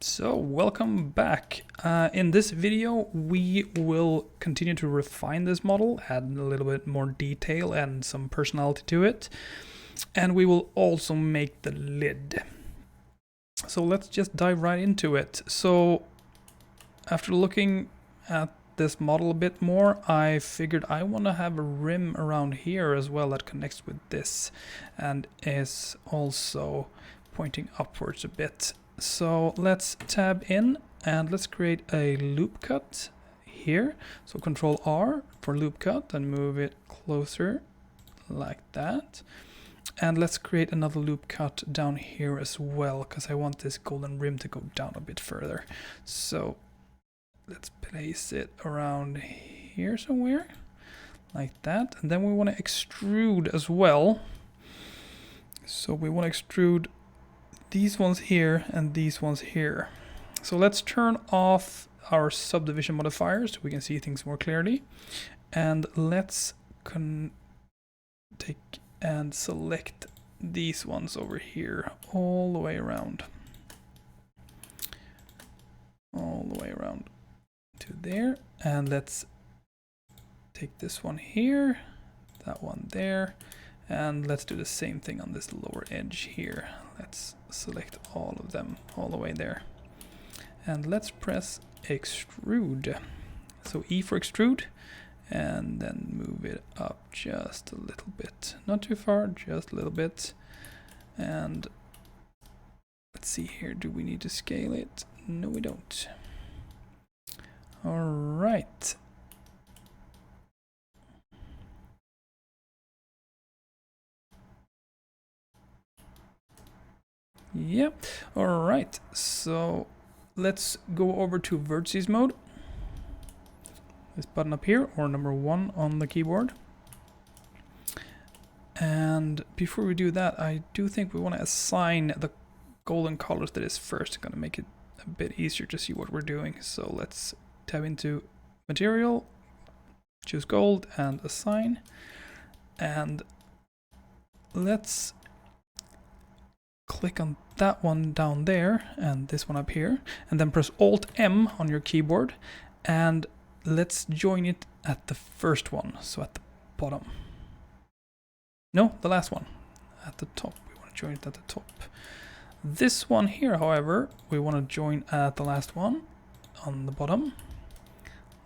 So welcome back. In this video we will continue to refine this model, add a little bit more detail and some personality to it, and we will also make the lid. So let's just dive right into it. So after looking at this model a bit more, I figured I want to have a rim around here as well that connects with this and is also pointing upwards a bit. So let's tab in and let's create a loop cut here. So Control R for loop cut and move it closer like that. And let's create another loop cut down here as well, because I want this golden rim to go down a bit further. So let's place it around here somewhere like that. And then we want to extrude as well. So we want to extrude these ones here and these ones here. So let's turn off our subdivision modifiers so we can see things more clearly. And let's take and select these ones over here all the way around. All the way around to there. And let's take this one here, that one there. And let's do the same thing on this lower edge here. Let's select all of them all the way there. And let's press extrude. So E for extrude, and then move it up just a little bit. Not too far, just a little bit. And let's see here, do we need to scale it? No, we don't. All right. Yep. All right. So let's go over to vertices mode. This button up here, or number 1 on the keyboard. And before we do that, I do think we want to assign the golden colors to this first. Going to make it a bit easier to see what we're doing. So let's tab into material, choose gold and assign. And let's click on that one down there and this one up here, and then press Alt M on your keyboard, and let's join it at the first one, so at the bottom. No, the last one at the top. We want to join it at the top. This one here, however, we want to join at the last one on the bottom,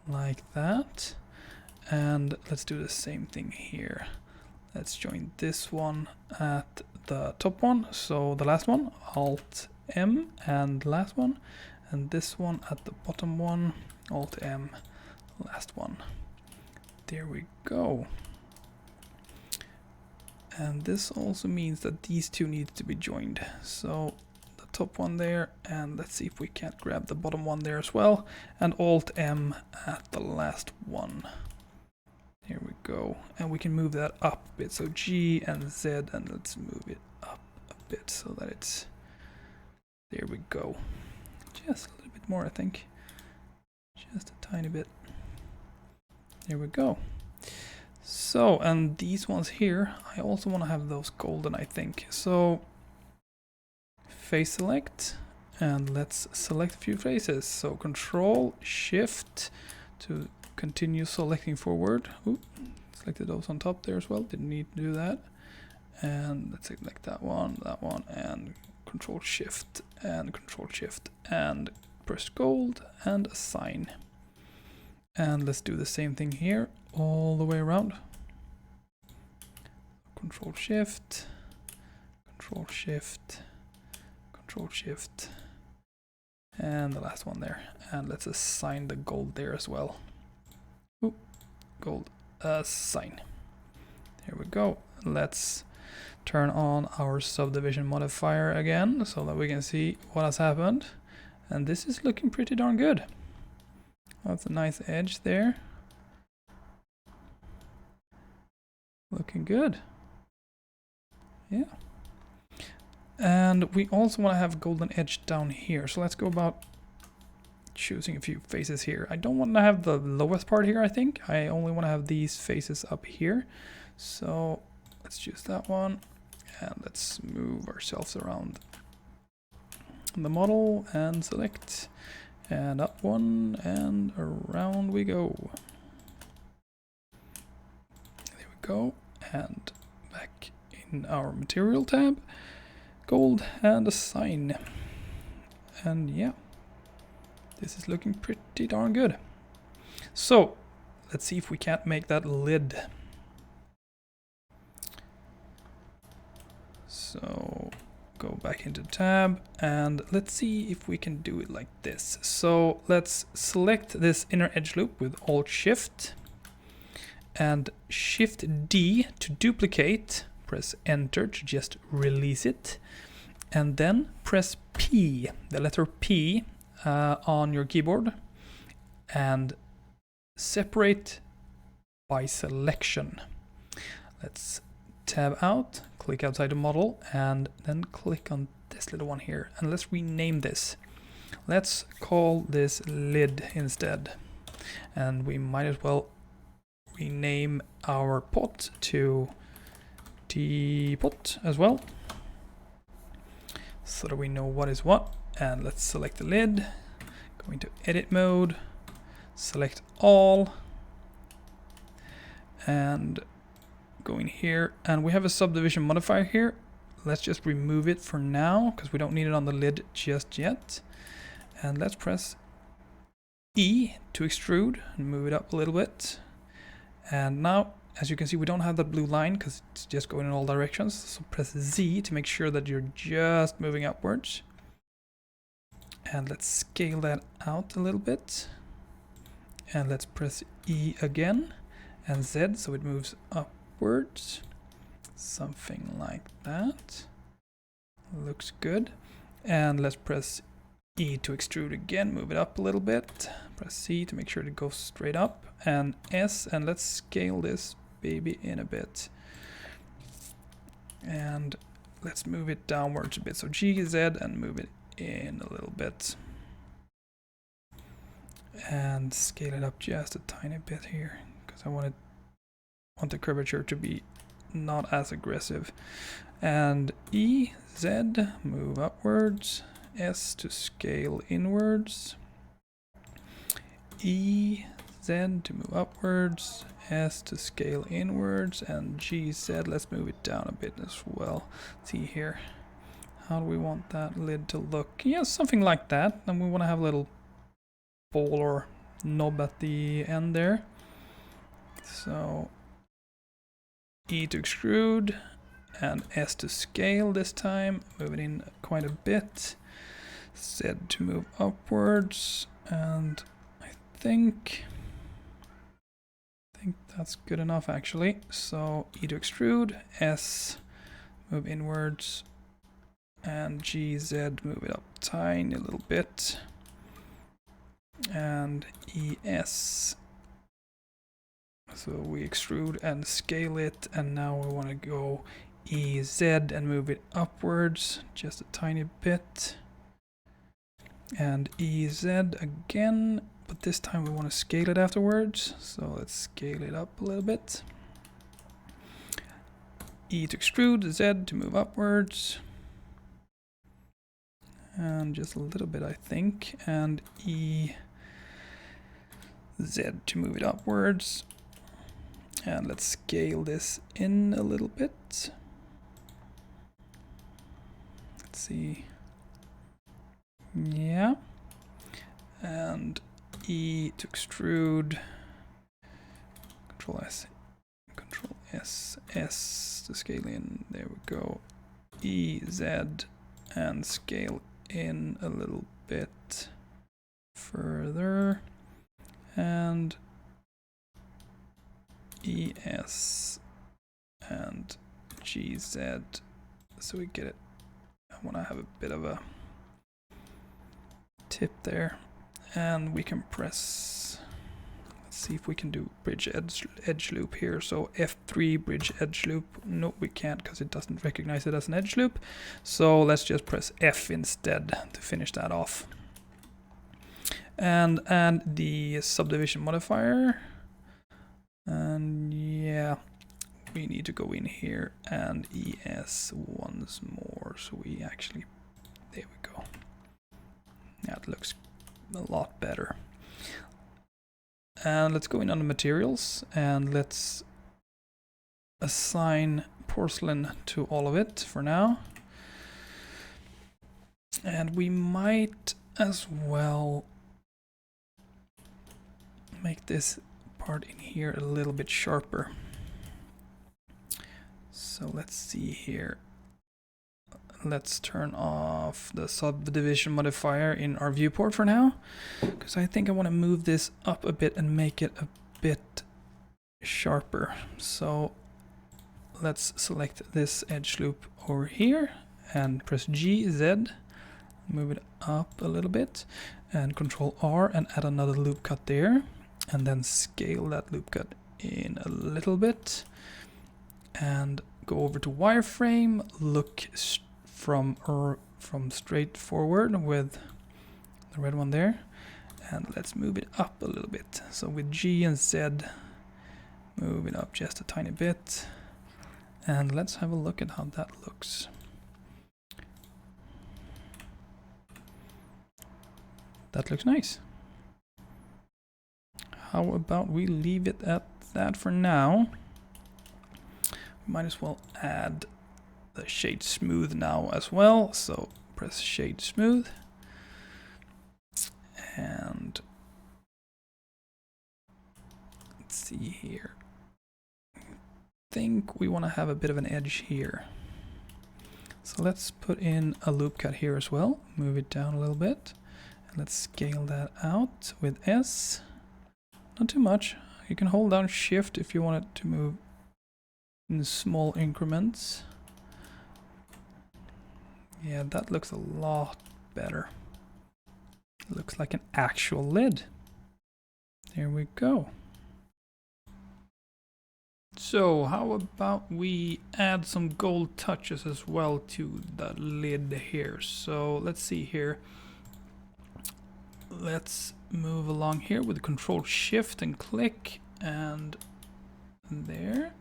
like that. And let's do the same thing here. Let's join this one at the top one, so the last one, Alt M and last one, and this one at the bottom one, Alt M, last one. There we go. And this also means that these two need to be joined. So the top one there, and let's see if we can't grab the bottom one there as well, and Alt M at the last one. Here we go, and we can move that up a bit, so G and Z, and let's move it up a bit so that it's, there we go, just a little bit more I think, just a tiny bit, there we go. So, and these ones here, I also want to have those golden I think, so face select, and let's select a few faces, so Control Shift to continue selecting forward. Ooh, selected those on top there as well, didn't need to do that. And let's select that one, and Control Shift and press gold and assign. And let's do the same thing here all the way around. Control Shift, Control Shift, Control Shift, and the last one there. And let's assign the gold there as well. Ooh, gold assign. There we go. Let's turn on our subdivision modifier again so that we can see what has happened. And this is looking pretty darn good. That's a nice edge there. Looking good. Yeah. And we also want to have golden edge down here. So let's go about choosing a few faces here. I don't want to have the lowest part here, I think. I only want to have these faces up here. So let's choose that one. And let's move ourselves around the model and select, and up one, and around we go. There we go, and back in our material tab, gold and a sign. And yeah, this is looking pretty darn good. So let's see if we can't make that lid. So go back into tab and let's see if we can do it like this. So let's select this inner edge loop with Alt Shift and Shift D to duplicate. Press Enter to just release it, and then press P, the letter P, on your keyboard, and separate by selection. Let's tab out, click outside the model, and then click on this little one here, and let's rename this. Let's call this lid instead, and we might as well rename our pot to teapot as well, so that we know what is what. And let's select the lid, go into edit mode, select all, and go in here, and we have a subdivision modifier here. Let's just remove it for now because we don't need it on the lid just yet. And let's press E to extrude and move it up a little bit. And now, as you can see, we don't have that blue line because it's just going in all directions. So press Z to make sure that you're just moving upwards. And let's scale that out a little bit. And let's press E again and Z so it moves upwards. Something like that. Looks good. And let's press E to extrude again, move it up a little bit. Press C to make sure it goes straight up, and S, and let's scale this baby in a bit. And let's move it downwards a bit. So G, Z, and move it in a little bit. And scale it up just a tiny bit here, because I want the curvature to be not as aggressive. And E, Z, move upwards. S to scale inwards. E, Z to move upwards. S to scale inwards. And G, Z, let's move it down a bit as well. See here. How do we want that lid to look? Yeah, something like that. And we want to have a little ball or knob at the end there. So E to extrude and S to scale this time. Move it in quite a bit. Z to move upwards, and I think that's good enough actually. So E to extrude, S move inwards, and GZ move it up tiny little bit, and ES. So we extrude and scale it, and now we want to go EZ and move it upwards just a tiny bit. And EZ again, but this time we want to scale it afterwards, so let's scale it up a little bit. E to extrude, Z to move upwards, and just a little bit I think, and EZ to move it upwards. And let's scale this in a little bit. Let's see. Yeah. And E to extrude. Control S. Control S. S to scale in. There we go. E, Z, and scale in a little bit further. And ES and GZ, so we get it. I want to have a bit of a tip there, and we can press, let's see if we can do bridge edge loop here. So F3 bridge edge loop. No, we can't because it doesn't recognize it as an edge loop, so let's just press F instead to finish that off, and add the subdivision modifier. And yeah, we need to go in here and ES once more, so we actually, there we go. That looks a lot better. And let's go in under materials and let's assign porcelain to all of it for now. And we might as well make this part in here a little bit sharper. So let's see here. Let's turn off the subdivision modifier in our viewport for now, because I think I want to move this up a bit and make it a bit sharper. So let's select this edge loop over here and press GZ, move it up a little bit, and Control R and add another loop cut there, and then scale that loop cut in a little bit, and go over to wireframe, look from straight forward with the red one there, and let's move it up a little bit. So with G and Z, move it up just a tiny bit, and let's have a look at how that looks. That looks nice. How about we leave it at that for now? Might as well add the shade smooth now as well, so press shade smooth, and let's see here. I think we want to have a bit of an edge here, so let's put in a loop cut here as well, move it down a little bit, and let's scale that out with S. Not too much. You can hold down shift if you want it to move in small increments. Yeah, that looks a lot better. It looks like an actual lid. There we go. So how about we add some gold touches as well to the lid here. So let's see here. Let's move along here with Control Shift and click, and there.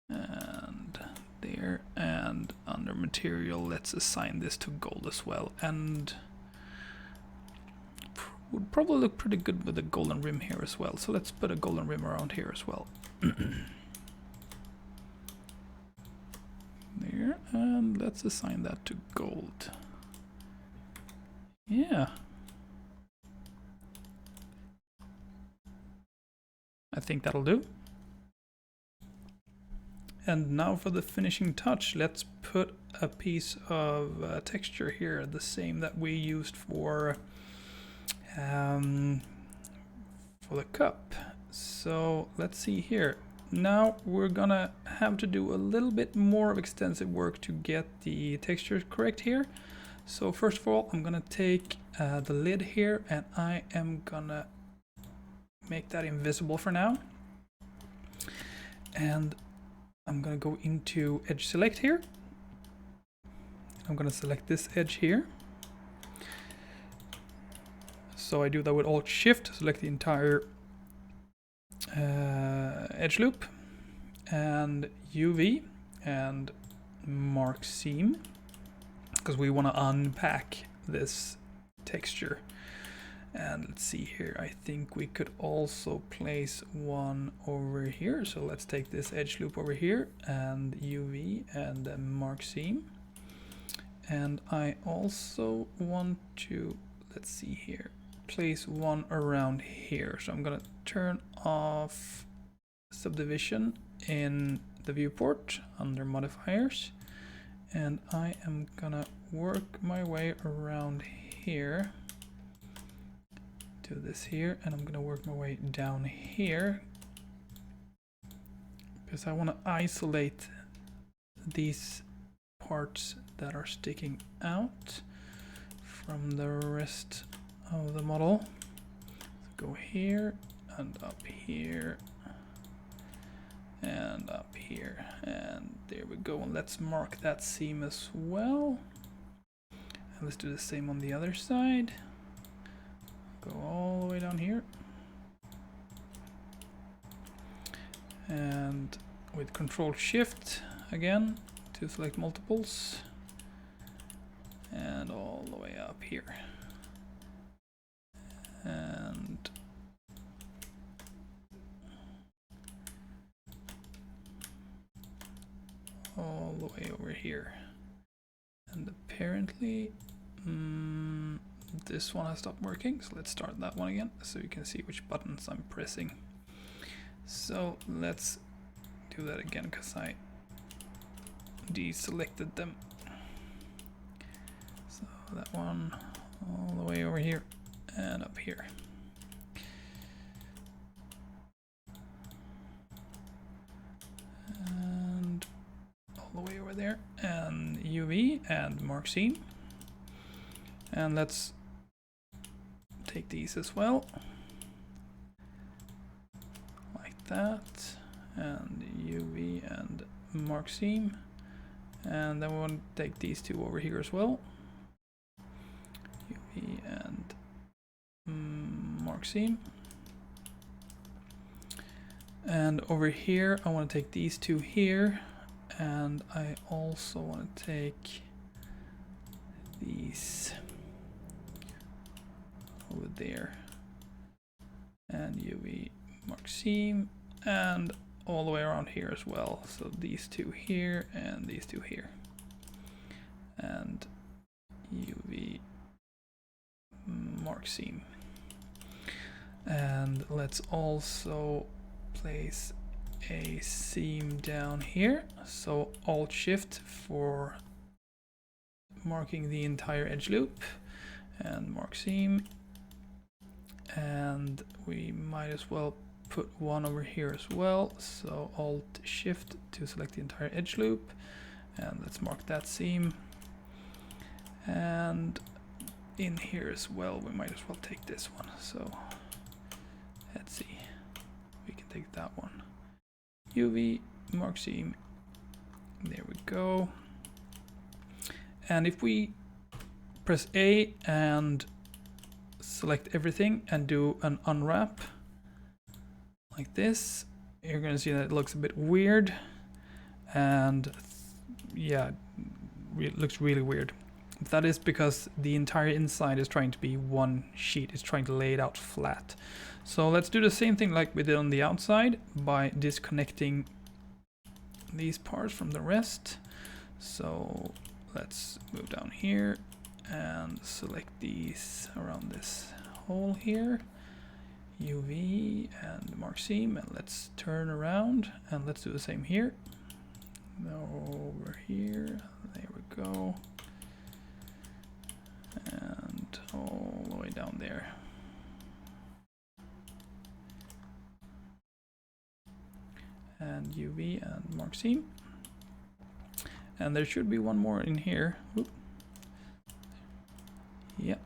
And there, and under material, let's assign this to gold as well, and would probably look pretty good with a golden rim here as well. So let's put a golden rim around here as well. There, and let's assign that to gold. Yeah, I think that'll do. And now for the finishing touch, let's put a piece of texture here, the same that we used for the cup. So let's see here. Now we're gonna have to do a little bit more of extensive work to get the texture correct here. So first of all, I'm gonna take the lid here, and I am gonna make that invisible for now. And I'm gonna go into edge select here. I'm gonna select this edge here. So I do that with Alt Shift, select the entire edge loop, and UV, and mark seam, because we want to unpack this texture. And let's see here, I think we could also place one over here. So let's take this edge loop over here and UV and then mark seam. And I also want to, let's see here, place one around here. So I'm gonna turn off subdivision in the viewport under modifiers, and I am gonna work my way around here to this here, and I'm gonna work my way down here because I want to isolate these parts that are sticking out from the rest of the model. So go here and up here and up here, and there we go. And let's mark that seam as well, and let's do the same on the other side. Go all the way down here, and with Control Shift again to select multiples, and all the way up here. And all the way over here. And apparently this one has stopped working, so let's start that one again so you can see which buttons I'm pressing. So let's do that again because I deselected them. So that one all the way over here and up here. And all the way over there, and UV and mark seam. And let's take these as well, like that, and UV and mark seam. And then we want to take these two over here as well, UV and mark seam. And over here I want to take these two here, and I also want to take these over there, and UV mark seam, and all the way around here as well. So these two here and these two here, and UV mark seam. And let's also place a seam down here. So Alt Shift for marking the entire edge loop, and mark seam. And we might as well put one over here as well. So Alt Shift to select the entire edge loop, and let's mark that seam. And in here as well, we might as well take this one. So let's see, we can take that one. UV mark seam. There we go. And if we press A and select everything and do an unwrap like this, you're going to see that it looks a bit weird, and yeah, it looks really weird. That is because the entire inside is trying to be one sheet. It's trying to lay it out flat. So let's do the same thing like we did on the outside by disconnecting these parts from the rest. So let's move down here and select these around this hole here, UV and mark seam, and let's turn around and let's do the same here. Over here, there we go, and all the way down there. And UV and mark seam. And there should be one more in here. Oop. Yep,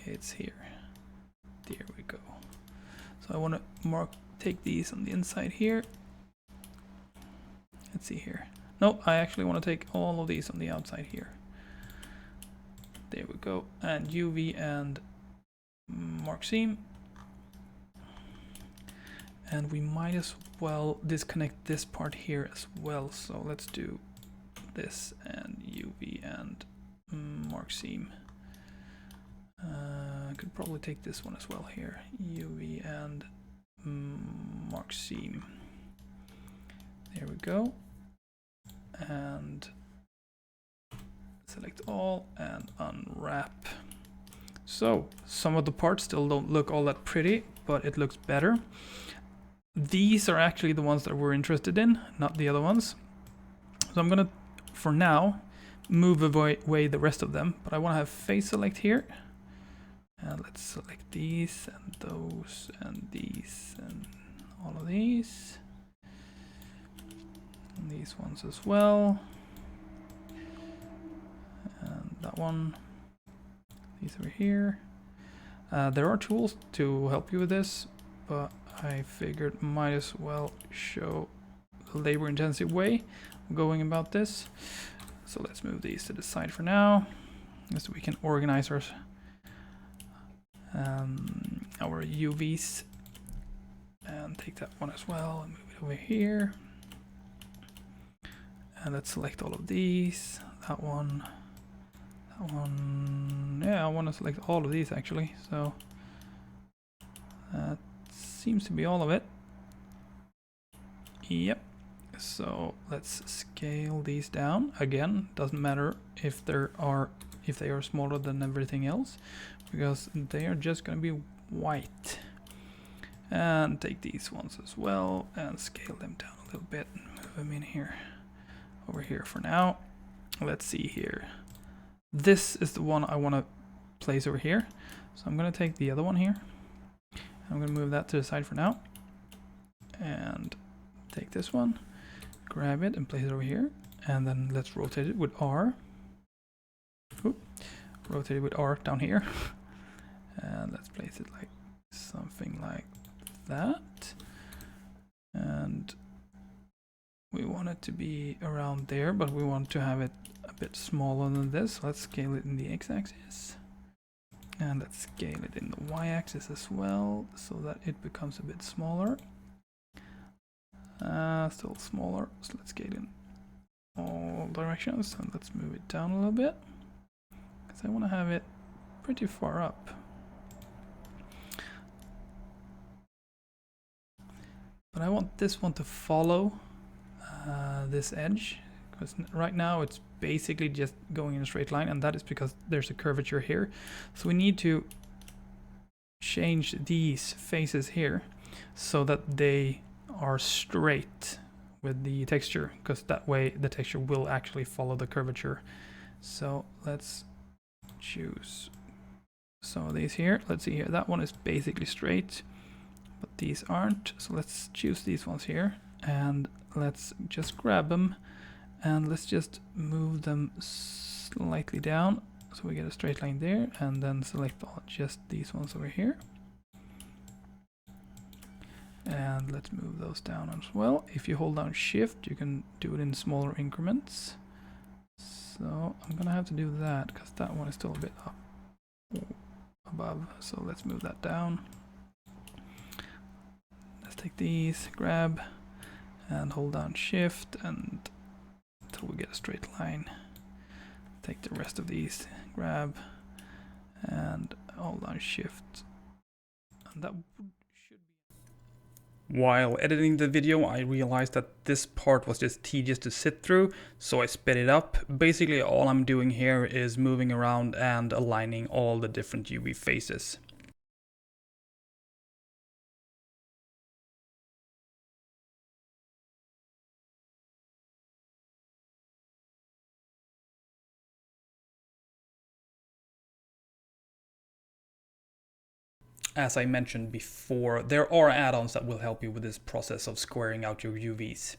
it's here. There we go. So I want to take these on the inside here. Let's see here. No, I actually want to take all of these on the outside here. There we go. And UV and mark seam. And we might as well disconnect this part here as well. So let's do this and UV and mark seam. I could probably take this one as well here, UV and mark seam. There we go. And select all and unwrap. So some of the parts still don't look all that pretty, but it looks better. These are actually the ones that we're interested in, not the other ones. So I'm gonna, for now, move away the rest of them, but I want to have face select here. And let's select these and those and these and all of these. And these ones as well. And that one. These over here. There are tools to help you with this, but I figured might as well show the labor intensive way of going about this. So let's move these to the side for now, so we can organize our UVs, and take that one as well and move it over here. And let's select all of these, that one, That one, yeah, I want to select all of these actually, so that seems to be all of it. Yep. So let's scale these down. Again, doesn't matter if they are smaller than everything else, because they are just going to be white. And take these ones as well and scale them down a little bit. Move them in here, over here for now. Let's see here. This is the one I want to place over here. So I'm going to take the other one here. I'm going to move that to the side for now. And take this one, grab it and place it over here. And then let's rotate it with R. Oop. Rotate it with R down here. And let's place it like something like that. And we want it to be around there, but we want to have it a bit smaller than this. Let's scale it in the x-axis. And let's scale it in the y-axis as well, so that it becomes a bit smaller. Still smaller, so let's scale in all directions, and let's move it down a little bit, because I want to have it pretty far up. But I want this one to follow this edge, because right now it's basically just going in a straight line, and that is because there's a curvature here. So we need to change these faces here so that they are straight with the texture, because that way the texture will actually follow the curvature. So let's choose some of these here. Let's see here, that one is basically straight, but these aren't. So let's choose these ones here, and let's just grab them, and let's just move them slightly down so we get a straight line there, and then select just these ones over here. And let's move those down as well. If you hold down shift, you can do it in smaller increments. So I'm gonna have to do that because that one is still a bit up above. So let's move that down. Let's take these, grab, and hold down shift and until we get a straight line. Take the rest of these, grab, and hold down shift. And that should be. While editing the video, I realized that this part was just tedious to sit through, so I sped it up. Basically, all I'm doing here is moving around and aligning all the different UV faces. As I mentioned before, there are add-ons that will help you with this process of squaring out your UVs.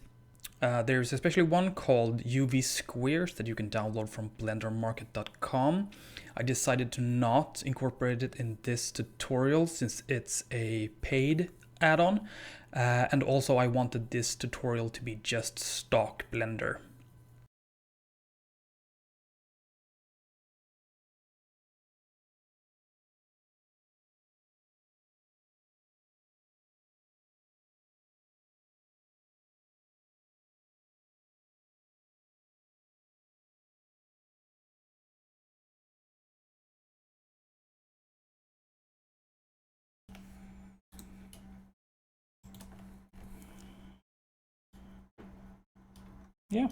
There's especially one called UV Squares that you can download from blendermarket.com. I decided to not incorporate it in this tutorial since it's a paid add-on, and also I wanted this tutorial to be just stock Blender. Yeah.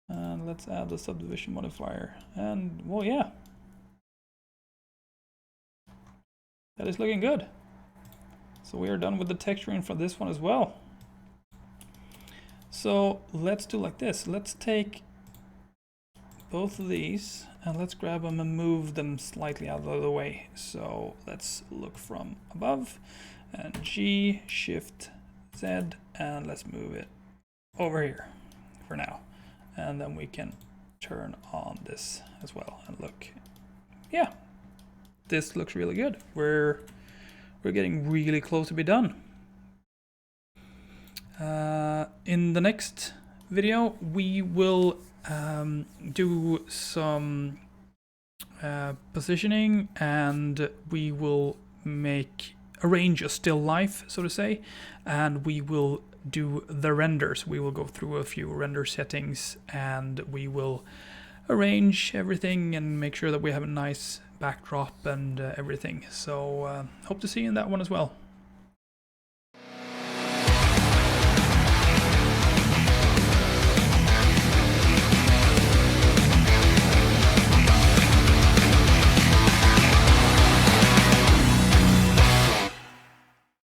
And let's add the subdivision modifier. And well, yeah. That is looking good. So we are done with the texturing for this one as well. So let's do like this. Let's take both of these and let's grab them and move them slightly out of the way. So let's look from above and G, Shift, Z, and let's move it over here for now. And then we can turn on this as well and look. Yeah, this looks really good. We're getting really close to be done. In the next video, we will do some positioning, and we will arrange a still life, so to say, and we will do the renders. We will go through a few render settings, and we will arrange everything and make sure that we have a nice backdrop and everything. So hope to see you in that one as well.